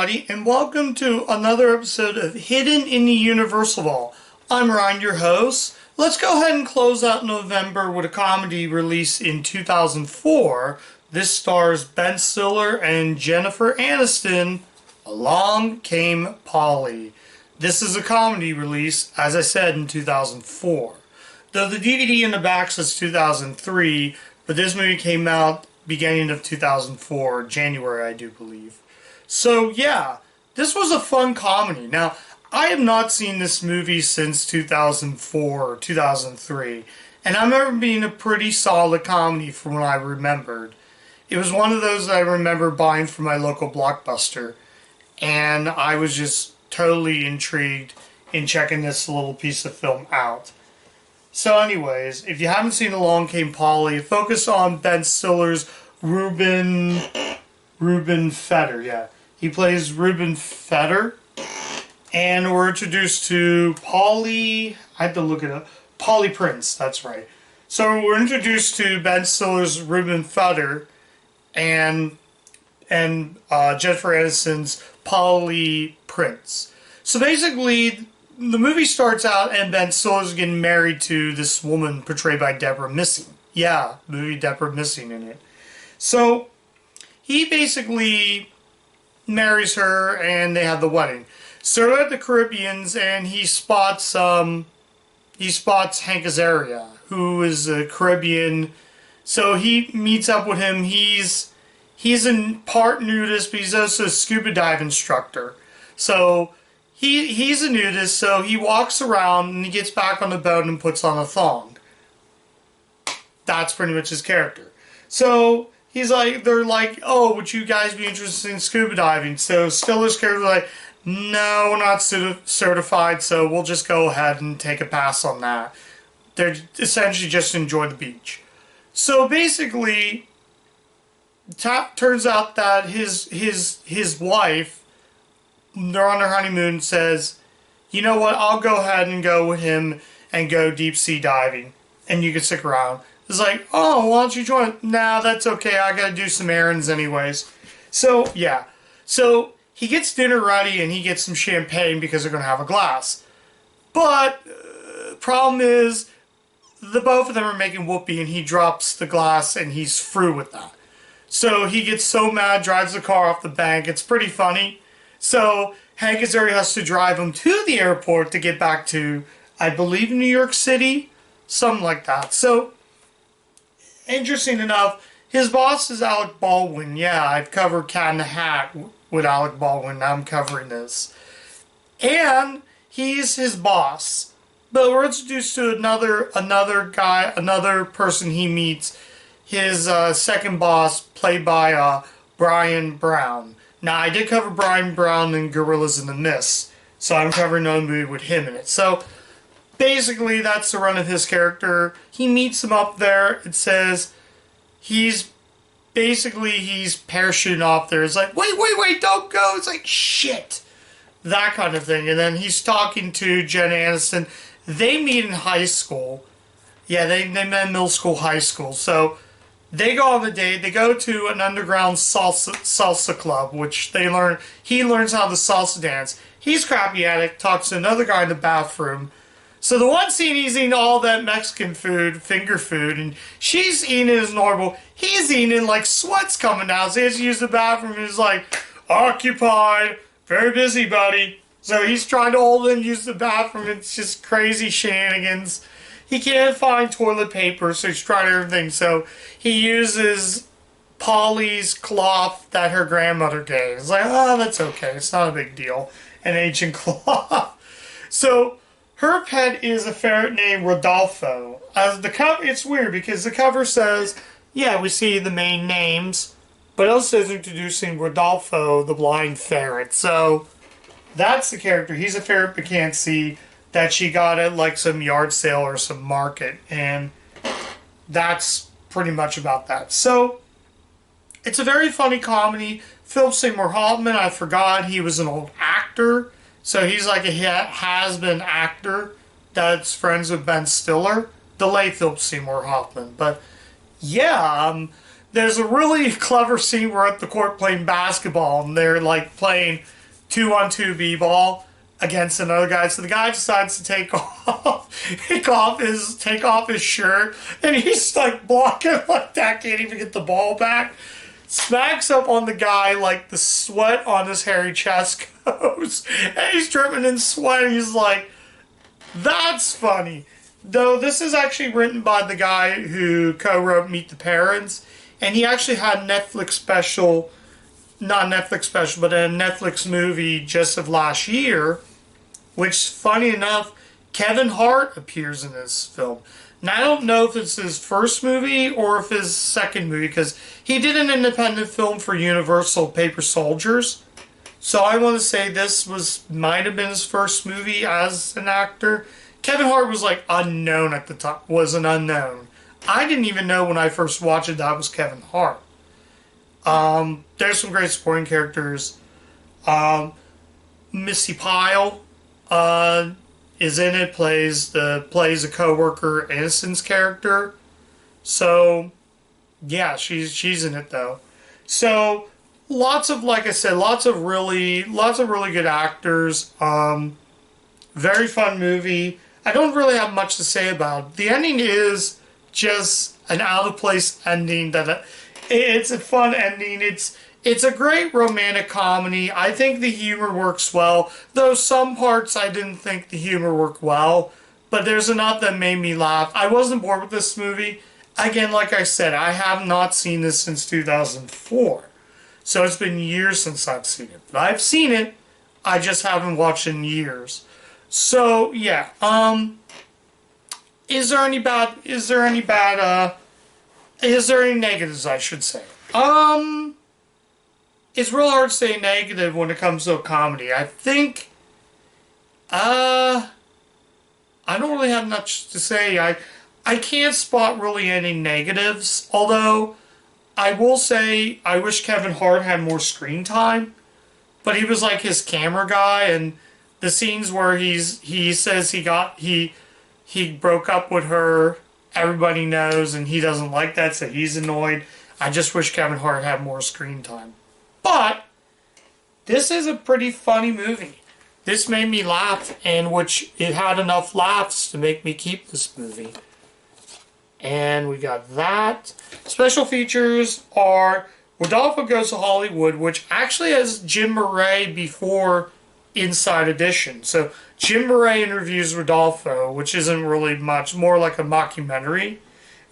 everybody, and welcome to another episode of Hidden in the Universal Vault. I'm Ryan, your host. Let's go ahead and close out November with a comedy released in 2004. This stars Ben Stiller and Jennifer Aniston. Along Came Polly. This is a comedy release, as I said, in 2004. Though the DVD in the back says 2003, but this movie came out beginning of 2004, January, I do believe. So yeah, this was a fun comedy. Now, I have not seen this movie since 2004 or 2003, and I remember being a pretty solid comedy from what I remembered. It was one of those that I remember buying from my local Blockbuster, and I was just totally intrigued in checking this little piece of film out. So anyways, if you haven't seen Along Came Polly, focus on Ben Stiller's Ruben Feder, yeah. He plays Ruben Feder. And we're introduced to Polly, I had to look it up, Polly Prince, that's right. So we're introduced to Ben Stiller's Ruben Feder and Jennifer Aniston's Polly Prince. So basically, the movie starts out and Ben Stiller's getting married to this woman portrayed by Deborah Missing. Yeah, movie Deborah Missing in it. So he basically marries her and they have the wedding. So they're at the Caribbeans and he spots Hank Azaria, who is a Caribbean. So he meets up with him. He's a part nudist, but he's also a scuba dive instructor. So he's a nudist, so he walks around and he gets back on the boat and puts on a thong. That's pretty much his character. So they're like, oh, would you guys be interested in scuba diving? So Stiller's character's like, no, we're not certified, so we'll just go ahead and take a pass on that. They're essentially just enjoy the beach. So basically, turns out that his wife, they're on their honeymoon, says, you know what, I'll go ahead and go with him and go deep sea diving, and you can stick around. It's like, oh, why don't you join? Nah, that's okay, I gotta do some errands anyways. So, yeah. So, he gets dinner ready and he gets some champagne because they're gonna have a glass. But, problem is, the both of them are making whoopee and he drops the glass and he's through with that. So he gets so mad, drives the car off the bank. It's pretty funny. So Hank Azaria has to drive him to the airport to get back to, I believe, New York City. Something like that. So, interesting enough, his boss is Alec Baldwin. Yeah, I've covered Cat in the Hat with Alec Baldwin. Now I'm covering this. And he's his boss. But we're introduced to another guy, another person he meets. His second boss, played by Brian Brown. Now, I did cover Brian Brown in Gorillas in the Mist, so I'm covering another movie with him in it. So, basically, that's the run of his character. He meets him up there. It says he's parachuting off there. It's like, wait, don't go. It's like, shit. That kind of thing. And then he's talking to Jen Aniston. They meet in high school. Yeah, they met in middle school, high school. So, they go on a date. They go to an underground salsa club, which he learns how to salsa dance. He's crappy at it, talks to another guy in the bathroom. So the one scene he's eating all that Mexican food, finger food, and she's eating it as normal. He's eating like sweat's coming down, so he has to use the bathroom, and he's like, occupied, very busy, buddy. So he's trying to hold and use the bathroom. It's just crazy shenanigans. He can't find toilet paper, so he's trying everything. So he uses Polly's cloth that her grandmother gave. It's like, oh, that's okay. It's not a big deal. An ancient cloth. So her pet is a ferret named Rodolfo. As the cover, it's weird because the cover says, yeah, we see the main names, but it also says introducing Rodolfo, the blind ferret. So that's the character. He's a ferret but can't see, that she got at like some yard sale or some market, and that's pretty much about that. So it's a very funny comedy. Philip Seymour Hoffman, I forgot he was an old actor, so he's like a has-been actor that's friends with Ben Stiller, the late Philip Seymour Hoffman. But There's a really clever scene where at the court playing basketball, and they're like playing 2-on-2 b-ball against another guy. So the guy decides to take off his shirt, and he's like blocking like that, can't even get the ball back. Smacks up on the guy, like the sweat on his hairy chest goes, and he's dripping in sweat. And he's like, "That's funny." Though this is actually written by the guy who co-wrote Meet the Parents, and he actually had Netflix special, not Netflix special, but a Netflix movie just of last year, which, funny enough, Kevin Hart appears in this film. Now, I don't know if it's his first movie or if his second movie, because he did an independent film for Universal, Paper Soldiers. So I want to say this might have been his first movie as an actor. Kevin Hart was like unknown at the time, was an unknown. I didn't even know when I first watched it that was Kevin Hart. There's some great supporting characters. Missy Pyle is in it, plays a coworker Innocent's character. So yeah, she's in it though. So lots of, like I said, lots of really good actors. Very fun movie. I don't really have much to say about it. The ending is just an out of place ending. It's a fun ending. It's a great romantic comedy. I think the humor works well, though some parts I didn't think the humor worked well. But there's enough that made me laugh. I wasn't bored with this movie. Again, like I said, I have not seen this since 2004. So it's been years since I've seen it. But I've seen it. I just haven't watched it in years. So yeah, is there any negatives, I should say? It's real hard to say negative when it comes to a comedy. I think, I don't really have much to say. I can't spot really any negatives, although I will say I wish Kevin Hart had more screen time, but he was like his camera guy, and the scenes where he says he broke up with her, everybody knows, and he doesn't like that, so he's annoyed. I just wish Kevin Hart had more screen time. But this is a pretty funny movie. This made me laugh, and which it had enough laughs to make me keep this movie. And we got that. Special features are Rodolfo Goes to Hollywood, which actually has Jim Murray before Inside Edition. So Jim Murray interviews Rodolfo, which isn't really much, more like a mockumentary.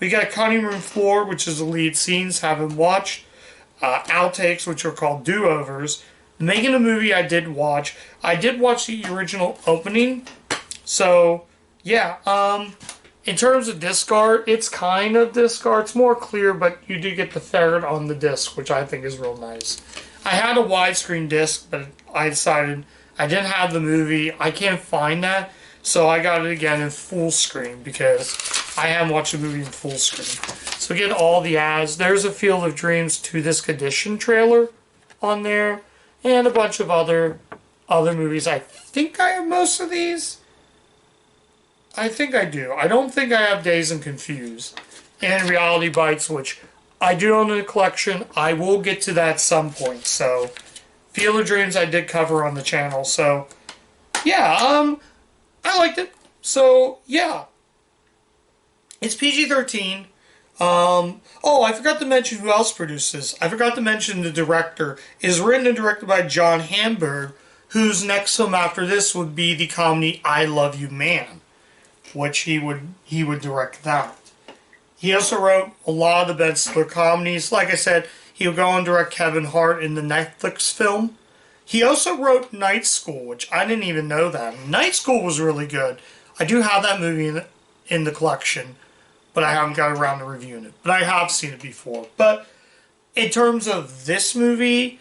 We got Cutting Room Floor, which is the lead scenes, haven't watched. Outtakes, which are called do-overs. Making a movie I did watch. I did watch the original opening. So, yeah, in terms of disc art, it's kind of disc art. It's more clear, but you do get the ferret on the disc, which I think is real nice. I had a widescreen disc, but I decided I didn't have the movie. I can't find that, so I got it again in full screen because I haven't watched the movie in full screen. So get all the ads. There's a Field of Dreams 2-disc edition trailer on there, and a bunch of other movies. I think I have most of these. I think I do. I don't think I have Dazed and Confused and Reality Bites, which I do own in a collection. I will get to that at some point. So, Field of Dreams I did cover on the channel. So, yeah, I liked it. So, yeah. It's PG-13. I forgot to mention who else produces. I forgot to mention the director. It is written and directed by John Hamburg, whose next film after this would be the comedy I Love You Man, which he would direct that. He also wrote a lot of the Ben Stiller comedies. Like I said, he'll go on direct Kevin Hart in the Netflix film. He also wrote Night School, which I didn't even know that. Night School was really good. I do have that movie in the collection, but I haven't got around to reviewing it. But I have seen it before. But in terms of this movie,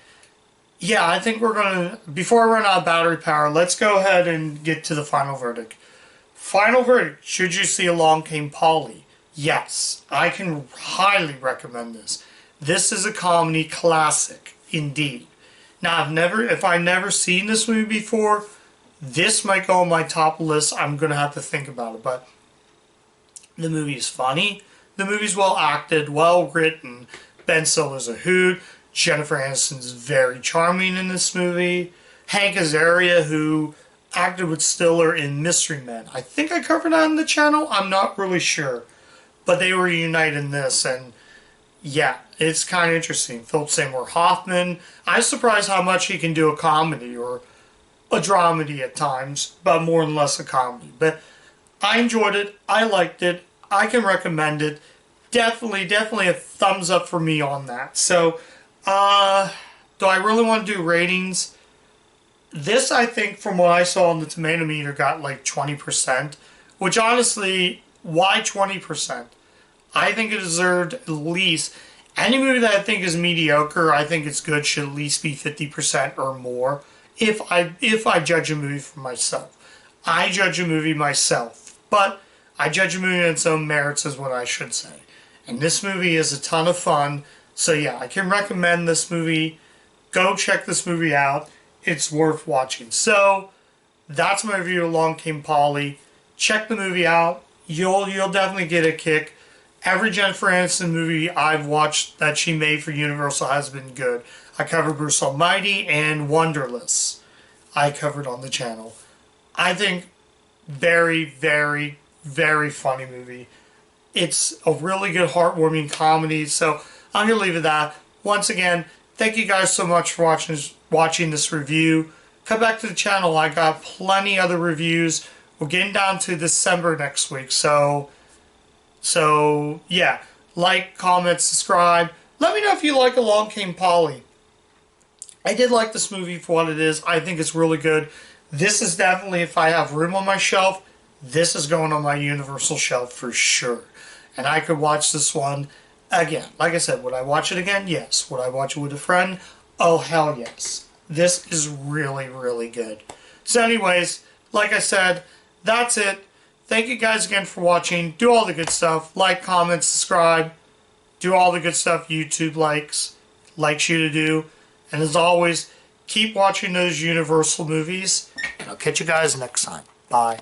yeah, I think we're going to, before I run out of battery power, let's go ahead and get to the final verdict. Final verdict, should you see Along Came Polly? Yes, I can highly recommend this. This is a comedy classic, indeed. Now, if I've never seen this movie before, this might go on my top list. I'm going to have to think about it, but the movie is funny. The movie's well acted, well written. Ben Stiller's a hoot. Jennifer Aniston's very charming in this movie. Hank Azaria, who acted with Stiller in Mystery Men. I think I covered that on the channel. I'm not really sure. But they were united in this, and yeah, it's kind of interesting. Philip Seymour Hoffman. I'm surprised how much he can do a comedy or a dramedy at times, but more than less a comedy. But I enjoyed it. I liked it. I can recommend it. Definitely a thumbs up for me on that. So, do I really want to do ratings? This, I think, from what I saw on the tomato meter, got like 20%, which honestly, why 20%? I think it deserved at least, any movie that I think is mediocre, I think it's good, should at least be 50% or more, if I judge a movie for myself. I judge a movie myself, but I judge a movie on its own merits is what I should say. And this movie is a ton of fun, so yeah, I can recommend this movie. Go check this movie out. It's worth watching. So, that's my review of Along Came Polly. Check the movie out. You'll definitely get a kick. Every Jennifer Aniston movie I've watched that she made for Universal has been good. I covered Bruce Almighty and Wonderless. I covered on the channel. I think very, very, very funny movie. It's a really good heartwarming comedy, so I'm going to leave it at that. Once again, thank you guys so much for watching this review. Come back to the channel. I got plenty other reviews. We're getting down to December next week, so yeah, like, comment, subscribe. Let me know if you like Along Came Polly. I did like this movie for what it is. I think it's really good. This is definitely, if I have room on my shelf, this is going on my Universal shelf for sure. And I could watch this one again. Like I said, would I watch it again? Yes. Would I watch it with a friend? Oh, hell yes. This is really, really good. So anyways, like I said, that's it. Thank you guys again for watching. Do all the good stuff. Like, comment, subscribe. Do all the good stuff YouTube likes you to do. And as always, keep watching those Universal movies. And I'll catch you guys next time. Bye.